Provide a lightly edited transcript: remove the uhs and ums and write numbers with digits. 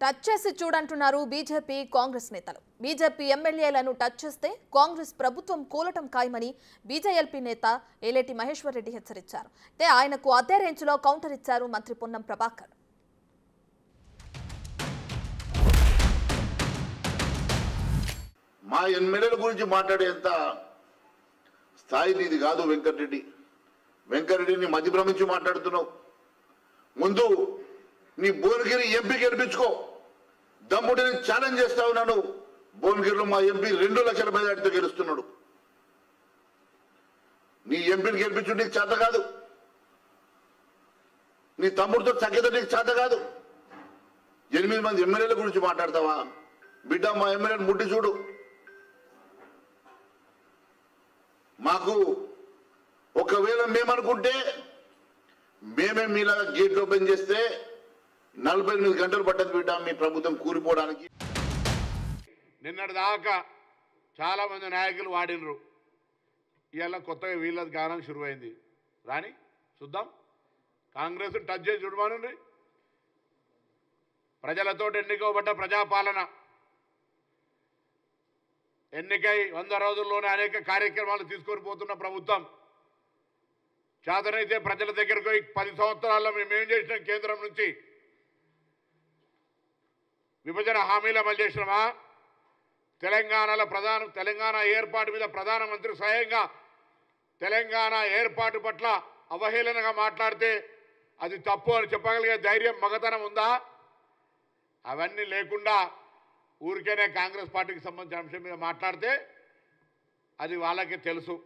Touch చేసి చూడంటున్నారు BJP Congress నేతలు. BJP ఎమ్మెల్యేలను టచ్ చేస్తే కాంగ్రెస్ ప్రభుత్వం కూలటం ఖాయమని బీజేఎల్పీ నేత ఏలేటి మహేశ్వర్ రెడ్డి హెచ్చరించారు. అయితే ఆయనకు అదే రేంజ్లో కౌంటర్ ఇచ్చారు మంత్రి పొన్నం ప్రభాకర్. మా ఎమ్మెల్యేల గురించి మాట్లాడేంత స్థాయి నీది కాదు వెంకటరెడ్డి. వెంకటరెడ్డిని మధ్య భ్రమించి మాట్లాడుతున్నావు. ముందు నీ భువనగిరి ఎంపీ గెలిపించుకో. దమ్ముడి నేను ఛాలెంజ్ చేస్తా ఉన్నాను. భువనగిరిలో మా ఎంపీ 2 లక్షల మెజార్టీతో గెలుస్తున్నాడు. నీ ఎంపీని గెలిపించు నీకు చేత కాదు. నీ తమ్ముడితో చక్కెత నీకు చేత కాదు. 8 మంది ఎమ్మెల్యేల గురించి మాట్లాడతావా? బిడ్డ మా ఎమ్మెల్యేని ముట్టి చూడు. మాకు ఒకవేళ మేమనుకుంటే మేమే మీలాగా గేట్లు ఓపెన్ చేస్తే 48 గంటలు పట్టదు బిడ్డ మీ ప్రభుత్వం కూలిపోవడానికి. నిన్నటి దాకా చాలా మంది నాయకులు వాడినరు. ఇవాళ కొత్తగా వీళ్ళది గానం శురువైంది. రాని చూద్దాం. కాంగ్రెస్ టచ్ చేసి చూడమనండి. ప్రజలతో ఎన్నికబడ్డ ప్రజాపాలన, ఎన్నికై 100 రోజుల్లోనే అనేక కార్యక్రమాలు తీసుకొని పోతున్న ప్రభుత్వం. చేతనైతే ప్రజల దగ్గరకు 10 సంవత్సరాల్లో మేమేం చేసినాం? కేంద్రం నుంచి విభజన హామీలు అమలు చేసినామా? తెలంగాణ ఏర్పాటు మీద ప్రధానమంత్రి స్వయంగా తెలంగాణ ఏర్పాటు పట్ల అవహేళనగా మాట్లాడితే అది తప్పు అని చెప్పగలిగే ధైర్యం, మగతనం ఉందా? అవన్నీ లేకుండా ఊరికేనే కాంగ్రెస్ పార్టీకి సంబంధించిన అంశం మీద మాట్లాడితే అది వాళ్ళకే తెలుసు.